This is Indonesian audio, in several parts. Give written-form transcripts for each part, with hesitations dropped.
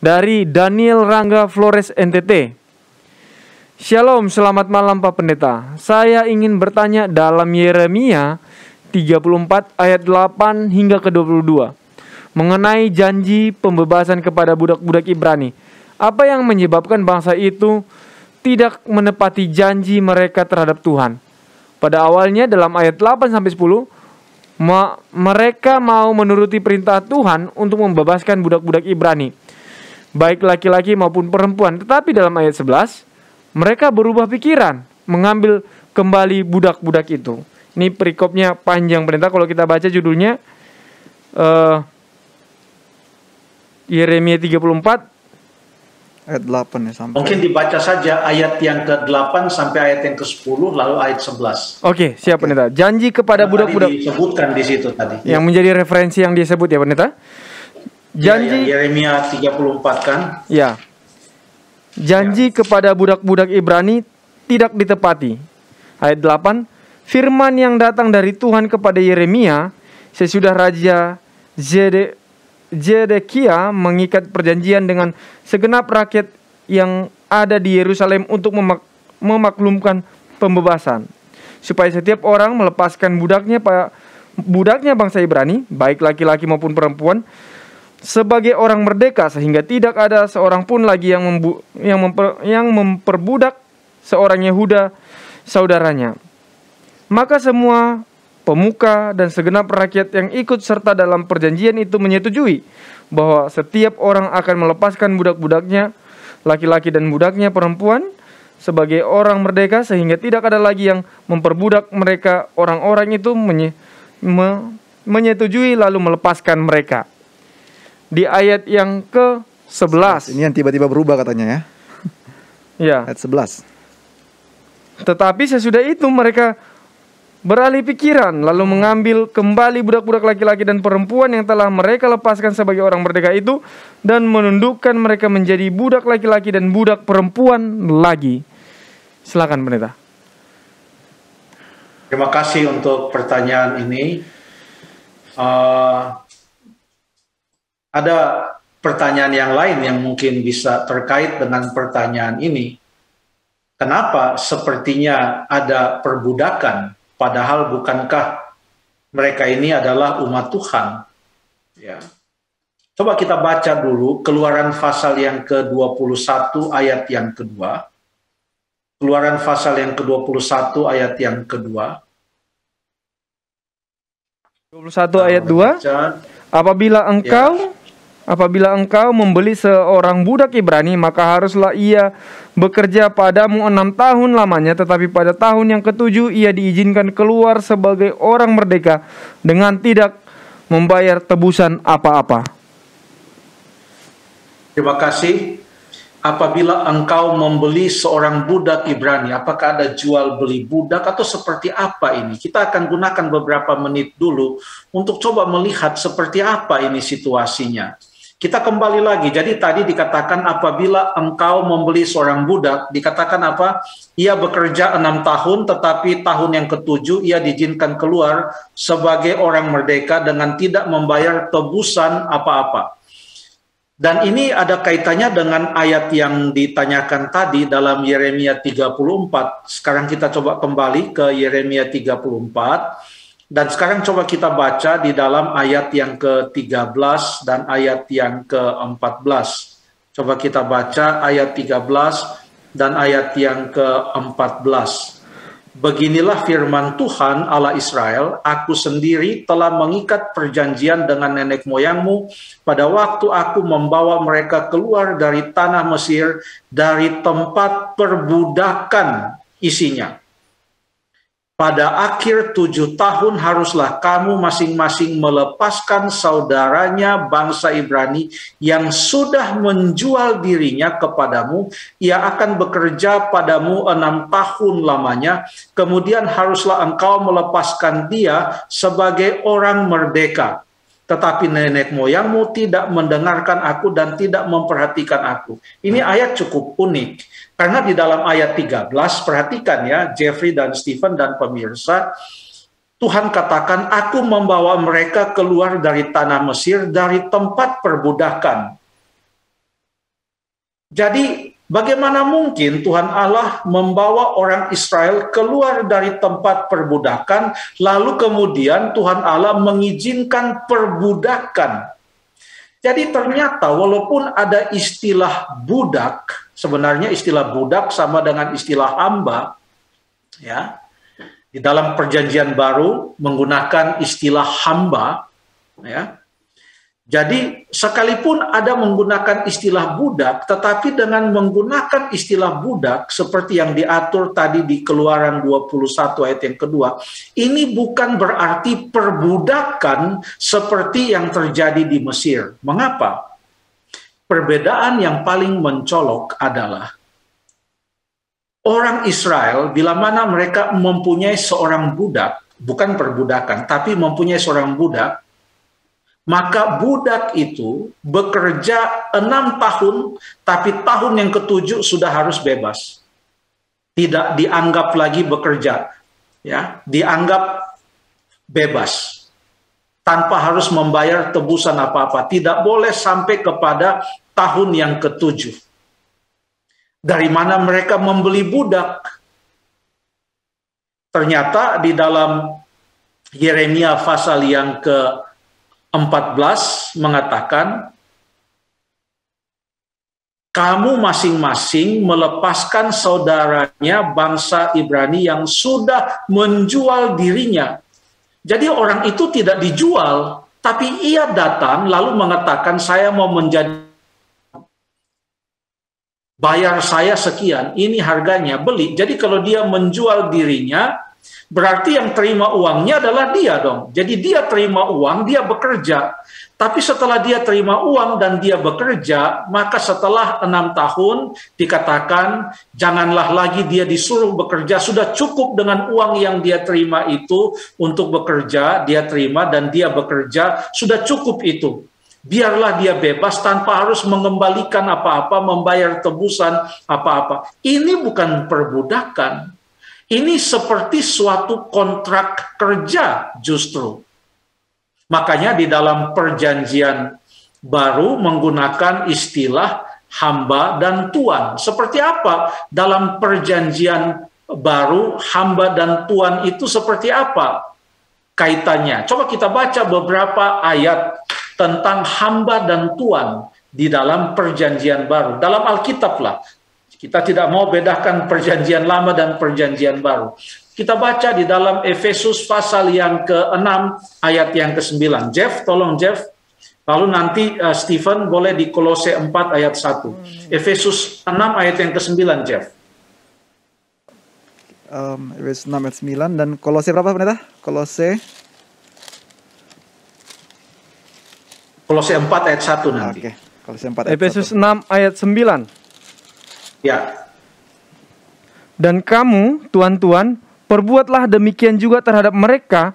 dari Daniel Rangga Flores NTT. Shalom, selamat malam Pak Pendeta. Saya ingin bertanya dalam Yeremia 34 ayat 8 hingga ke 22 mengenai janji pembebasan kepada budak-budak Ibrani. Apa yang menyebabkan bangsa itu tidak menepati janji mereka terhadap Tuhan? Pada awalnya dalam ayat 8-10, mereka mau menuruti perintah Tuhan untuk membebaskan budak-budak Ibrani, baik laki-laki maupun perempuan. Tetapi dalam ayat 11, mereka berubah pikiran, mengambil kembali budak-budak itu. Ini perikopnya panjang Pendeta. Kalau kita baca judulnya Yeremia 34 ayat 8 ya sampai. Mungkin dibaca saja ayat yang ke-8 sampai ayat yang ke-10 lalu ayat 11. Oke, siap Pendeta. Janji kepada budak-budak disebutkan di situ tadi. Yang menjadi referensi yang disebut ya Pendeta. Janji Yeremia 34 kan? Ya. Janji kepada budak-budak Ibrani tidak ditepati. Ayat 8, firman yang datang dari Tuhan kepada Yeremia sesudah Raja Zedekia mengikat perjanjian dengan segenap rakyat yang ada di Yerusalem untuk memaklumkan pembebasan, supaya setiap orang melepaskan budaknya bangsa Ibrani, baik laki-laki maupun perempuan, sebagai orang merdeka, sehingga tidak ada seorang pun lagi yang memperbudak seorang Yehuda saudaranya. Maka semua pemuka dan segenap rakyat yang ikut serta dalam perjanjian itu menyetujui bahwa setiap orang akan melepaskan budak-budaknya laki-laki dan budaknya perempuan sebagai orang merdeka, sehingga tidak ada lagi yang memperbudak mereka. Orang-orang itu menyetujui lalu melepaskan mereka. Di ayat yang ke-11, ini yang tiba-tiba berubah katanya ya. Ya. Ayat 11. Tetapi sesudah itu mereka beralih pikiran, lalu mengambil kembali budak-budak laki-laki dan perempuan yang telah mereka lepaskan sebagai orang merdeka itu, dan menundukkan mereka menjadi budak laki-laki dan budak perempuan lagi. Silakan Pendeta. Terima kasih untuk pertanyaan ini. Ada pertanyaan yang lain yang mungkin bisa terkait dengan pertanyaan ini. Kenapa sepertinya ada perbudakan? Padahal bukankah mereka ini adalah umat Tuhan? Ya. Coba kita baca dulu Keluaran pasal yang ke-21 ayat yang kedua. Keluaran pasal yang ke-21 ayat yang kedua. 21 ayat 2. Apabila engkau membeli seorang budak Ibrani, maka haruslah ia bekerja padamu 6 tahun lamanya, tetapi pada tahun yang ke-7 ia diizinkan keluar sebagai orang merdeka dengan tidak membayar tebusan apa-apa. Terima kasih. Apabila engkau membeli seorang budak Ibrani, apakah ada jual beli budak atau seperti apa ini? Kita akan gunakan beberapa menit dulu untuk coba melihat seperti apa ini situasinya. Kita kembali lagi, jadi tadi dikatakan apabila engkau membeli seorang budak, dikatakan apa? Ia bekerja 6 tahun, tetapi tahun yang ke-7 ia diizinkan keluar sebagai orang merdeka dengan tidak membayar tebusan apa-apa. Dan ini ada kaitannya dengan ayat yang ditanyakan tadi dalam Yeremia 34. Sekarang kita coba kembali ke Yeremia 34. Dan sekarang coba kita baca di dalam ayat yang ke-13 dan ayat yang ke-14. Coba kita baca ayat 13 dan ayat yang ke-14. Beginilah firman Tuhan Allah Israel, aku sendiri telah mengikat perjanjian dengan nenek moyangmu pada waktu aku membawa mereka keluar dari tanah Mesir, dari tempat perbudakan isinya. Pada akhir 7 tahun haruslah kamu masing-masing melepaskan saudaranya bangsa Ibrani yang sudah menjual dirinya kepadamu. Ia akan bekerja padamu 6 tahun lamanya. Kemudian haruslah engkau melepaskan dia sebagai orang merdeka. Tetapi nenek moyangmu tidak mendengarkan aku dan tidak memperhatikan aku. Ini ayat cukup unik. Karena di dalam ayat 13, perhatikan ya, Jeffrey dan Stephen dan pemirsa, Tuhan katakan, aku membawa mereka keluar dari tanah Mesir, dari tempat perbudakan. Jadi bagaimana mungkin Tuhan Allah membawa orang Israel keluar dari tempat perbudakan, lalu kemudian Tuhan Allah mengizinkan perbudakan. Jadi ternyata walaupun ada istilah budak, sebenarnya istilah budak sama dengan istilah hamba, ya. Di dalam Perjanjian Baru menggunakan istilah hamba, ya. Jadi sekalipun ada menggunakan istilah budak, tetapi dengan menggunakan istilah budak seperti yang diatur tadi di Keluaran 21 ayat yang kedua, ini bukan berarti perbudakan seperti yang terjadi di Mesir. Mengapa? Perbedaan yang paling mencolok adalah orang Israel bila mana mereka mempunyai seorang budak, bukan perbudakan, tapi mempunyai seorang budak, maka budak itu bekerja 6 tahun, tapi tahun yang ke-7 sudah harus bebas. Tidak dianggap lagi bekerja, ya, dianggap bebas. Tanpa harus membayar tebusan apa-apa. Tidak boleh sampai kepada tahun yang ke-7. Dari mana mereka membeli budak? Ternyata di dalam Yeremia pasal yang ke-14 mengatakan, kamu masing-masing melepaskan saudaranya bangsa Ibrani yang sudah menjual dirinya. Jadi orang itu tidak dijual, tapi ia datang lalu mengatakan, saya mau menjadi, bayar saya sekian, ini harganya, beli. Jadi kalau dia menjual dirinya, berarti yang terima uangnya adalah dia dong. Jadi dia terima uang, dia bekerja. Tapi setelah dia terima uang dan dia bekerja, maka setelah 6 tahun dikatakan, janganlah lagi dia disuruh bekerja, sudah cukup dengan uang yang dia terima itu untuk bekerja, dia terima dan dia bekerja, sudah cukup itu. Biarlah dia bebas tanpa harus mengembalikan apa-apa, membayar tebusan apa-apa. Ini bukan perbudakan. Ini seperti suatu kontrak kerja justru. Makanya di dalam Perjanjian Baru menggunakan istilah hamba dan tuan. Seperti apa dalam Perjanjian Baru hamba dan tuan itu seperti apa kaitannya? Coba kita baca beberapa ayat tentang hamba dan tuan di dalam Perjanjian Baru. Dalam Alkitab lah. Kita tidak mau bedakan Perjanjian Lama dan Perjanjian Baru. Kita baca di dalam Efesus pasal yang ke-6 ayat yang ke-9. Jeff, tolong Jeff. Lalu nanti Stephen boleh di Kolose 4 ayat 1. Efesus 6 ayat yang ke-9, Jeff. Efesus 6 ayat 9 dan Kolose berapa pendeta? Kolose 4 ayat 1 nanti. Oke. Kolose 4 ayat Efesus 1. 6 ayat 9. Ya. Dan kamu, tuan-tuan, perbuatlah demikian juga terhadap mereka,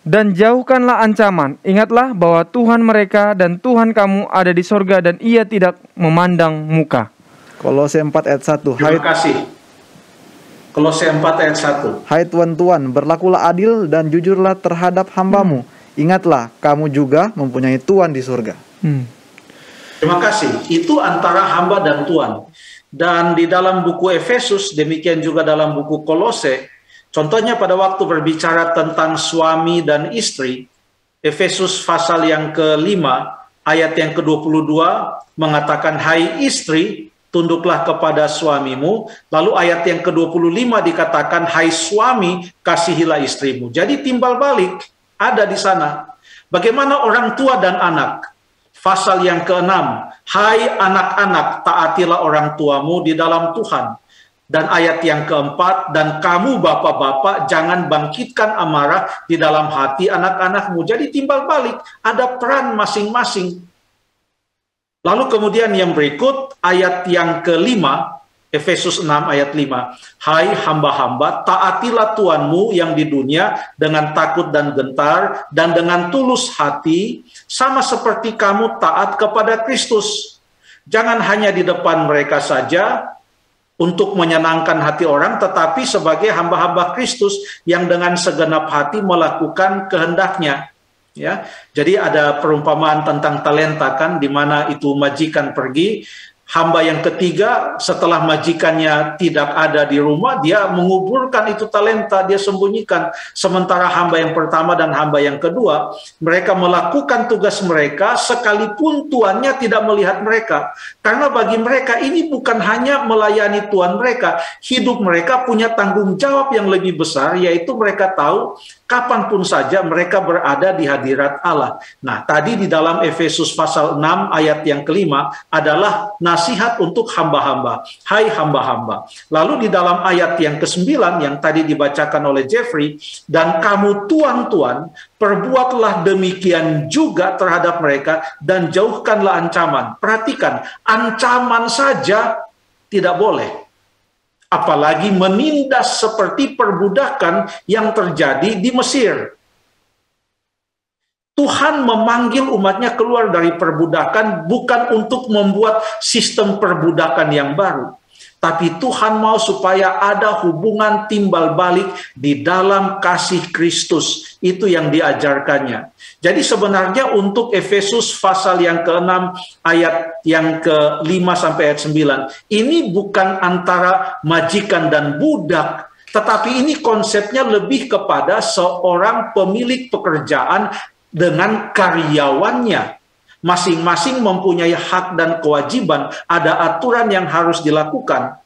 dan jauhkanlah ancaman. Ingatlah bahwa Tuhan mereka dan Tuhan kamu ada di sorga, dan ia tidak memandang muka. Kolose 4 ayat 1. Terima kasih. Kolose 4 ayat 1. Hai tuan-tuan, berlakulah adil dan jujurlah terhadap hambamu. Ingatlah, kamu juga mempunyai Tuhan di surga. Terima kasih. Itu antara hamba dan tuan. Dan di dalam buku Efesus, demikian juga dalam buku Kolose, contohnya pada waktu berbicara tentang suami dan istri, Efesus pasal yang ke-5, ayat yang ke-22, mengatakan, hai istri, tunduklah kepada suamimu. Lalu ayat yang ke-25 dikatakan, hai suami, kasihilah istrimu. Jadi timbal balik ada di sana. Bagaimana orang tua dan anak? Pasal yang ke-6, hai anak-anak, taatilah orang tuamu di dalam Tuhan. Dan ayat yang ke-4, dan kamu bapak-bapak jangan bangkitkan amarah di dalam hati anak-anakmu. Jadi timbal balik, ada peran masing-masing. Lalu kemudian yang berikut, ayat yang ke-5, Efesus 6 ayat 5. Hai hamba-hamba, taatilah Tuhanmu yang di dunia dengan takut dan gentar dan dengan tulus hati, sama seperti kamu taat kepada Kristus. Jangan hanya di depan mereka saja untuk menyenangkan hati orang, tetapi sebagai hamba-hamba Kristus yang dengan segenap hati melakukan kehendaknya. Ya, jadi ada perumpamaan tentang talenta kan, di mana itu majikan pergi, Hamba yang ketiga, setelah majikannya tidak ada di rumah, dia menguburkan itu talenta, dia sembunyikan. Sementara hamba yang pertama dan hamba yang kedua, mereka melakukan tugas mereka sekalipun tuannya tidak melihat mereka. Karena bagi mereka ini bukan hanya melayani tuan mereka, hidup mereka punya tanggung jawab yang lebih besar, yaitu mereka tahu kapanpun saja mereka berada di hadirat Allah. Nah, tadi di dalam Efesus pasal 6 ayat yang kelima adalah nasihat untuk hamba-hamba. Hai hamba-hamba. Lalu di dalam ayat yang ke-9 yang tadi dibacakan oleh Jeffrey, dan kamu tuan-tuan, perbuatlah demikian juga terhadap mereka dan jauhkanlah ancaman. Perhatikan, ancaman saja tidak boleh. Apalagi menindas seperti perbudakan yang terjadi di Mesir. Tuhan memanggil umatnya keluar dari perbudakan bukan untuk membuat sistem perbudakan yang baru. Tapi Tuhan mau supaya ada hubungan timbal balik di dalam kasih Kristus. Itu yang diajarkannya. Jadi sebenarnya untuk Efesus pasal yang ke-6 ayat yang ke-5 sampai ayat 9. Ini bukan antara majikan dan budak. Tetapi ini konsepnya lebih kepada seorang pemilik pekerjaan dengan karyawannya. Masing-masing mempunyai hak dan kewajiban, ada aturan yang harus dilakukan.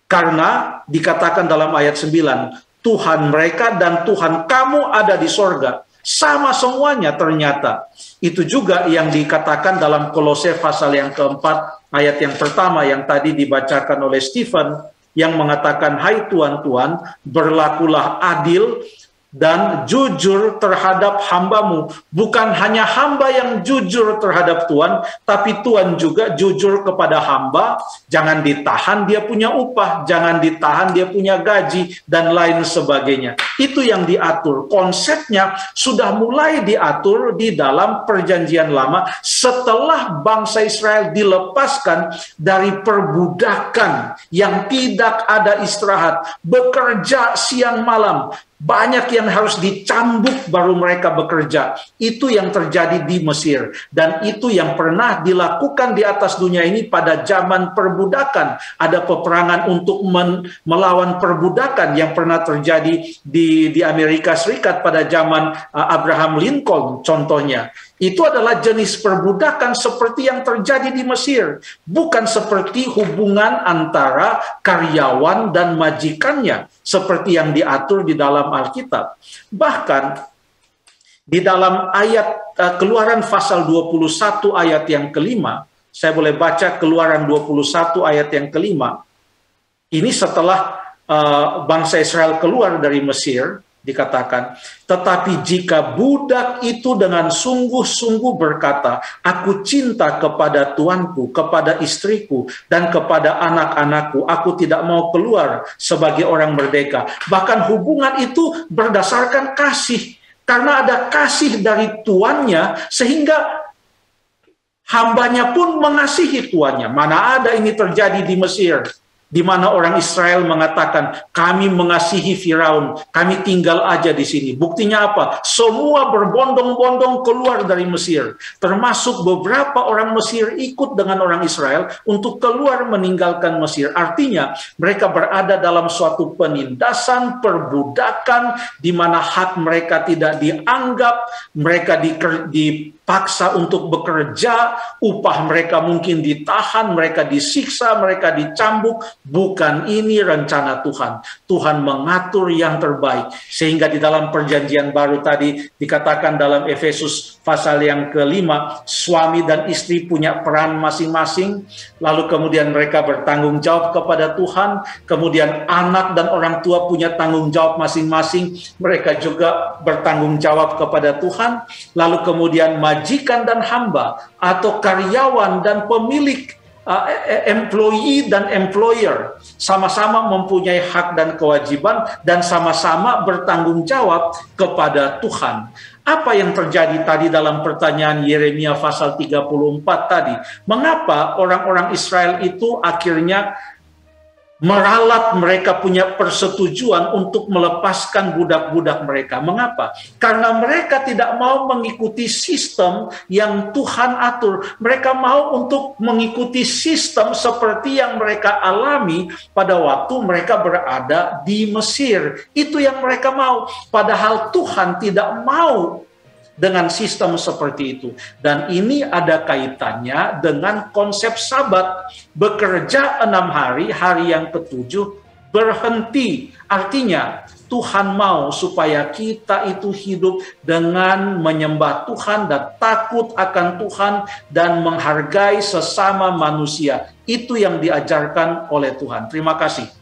Karena dikatakan dalam ayat 9, Tuhan mereka dan Tuhan kamu ada di sorga. Sama semuanya ternyata. Itu juga yang dikatakan dalam Kolose pasal yang keempat, ayat yang pertama yang tadi dibacakan oleh Stephen, yang mengatakan, hai tuan-tuan, berlakulah adil dan jujur terhadap hambamu. Bukan hanya hamba yang jujur terhadap Tuhan, tapi Tuhan juga jujur kepada hamba. Jangan ditahan dia punya upah, jangan ditahan dia punya gaji, dan lain sebagainya. Itu yang diatur. Konsepnya sudah mulai diatur di dalam Perjanjian Lama setelah bangsa Israel dilepaskan dari perbudakan yang tidak ada istirahat, bekerja siang malam. Banyak yang harus dicambuk baru mereka bekerja. Itu yang terjadi di Mesir. Dan itu yang pernah dilakukan di atas dunia ini pada zaman perbudakan. Ada peperangan untuk melawan perbudakan yang pernah terjadi di Amerika Serikat pada zaman Abraham Lincoln contohnya. Itu adalah jenis perbudakan seperti yang terjadi di Mesir. Bukan seperti hubungan antara karyawan dan majikannya. Seperti yang diatur di dalam Alkitab. Bahkan di dalam ayat Keluaran pasal 21 ayat yang kelima, saya boleh baca Keluaran 21 ayat yang kelima. Ini setelah bangsa Israel keluar dari Mesir, dikatakan, tetapi jika budak itu dengan sungguh-sungguh berkata, aku cinta kepada tuanku, kepada istriku, dan kepada anak-anakku, aku tidak mau keluar sebagai orang merdeka. Bahkan hubungan itu berdasarkan kasih, karena ada kasih dari tuannya, sehingga hambanya pun mengasihi tuannya. Mana ada ini terjadi di Mesir, di mana orang Israel mengatakan, kami mengasihi Firaun, kami tinggal aja di sini. Buktinya apa? Semua berbondong-bondong keluar dari Mesir. Termasuk beberapa orang Mesir ikut dengan orang Israel untuk keluar meninggalkan Mesir. Artinya, mereka berada dalam suatu penindasan, perbudakan, di mana hak mereka tidak dianggap, mereka dipaksa untuk bekerja, upah mereka mungkin ditahan, mereka disiksa, mereka dicambuk. Bukan ini rencana Tuhan. Tuhan mengatur yang terbaik. Sehingga di dalam perjanjian baru tadi dikatakan dalam Efesus pasal yang kelima, suami dan istri punya peran masing-masing. Lalu kemudian mereka bertanggung jawab kepada Tuhan. Kemudian anak dan orang tua punya tanggung jawab masing-masing. Mereka juga bertanggung jawab kepada Tuhan. Lalu kemudian majikan dan hamba, atau karyawan dan pemilik, employee dan employer, sama-sama mempunyai hak dan kewajiban dan sama-sama bertanggung jawab kepada Tuhan. Apa yang terjadi tadi dalam pertanyaan Yeremia pasal 34 tadi? Mengapa orang-orang Israel itu akhirnya meralat mereka punya persetujuan untuk melepaskan budak-budak mereka. Mengapa? Karena mereka tidak mau mengikuti sistem yang Tuhan atur. Mereka mau untuk mengikuti sistem seperti yang mereka alami pada waktu mereka berada di Mesir. Itu yang mereka mau. Padahal Tuhan tidak mau dengan sistem seperti itu. Dan ini ada kaitannya dengan konsep Sabat. Bekerja 6 hari, hari yang ke-7 berhenti. Artinya Tuhan mau supaya kita itu hidup dengan menyembah Tuhan dan takut akan Tuhan dan menghargai sesama manusia. Itu yang diajarkan oleh Tuhan. Terima kasih.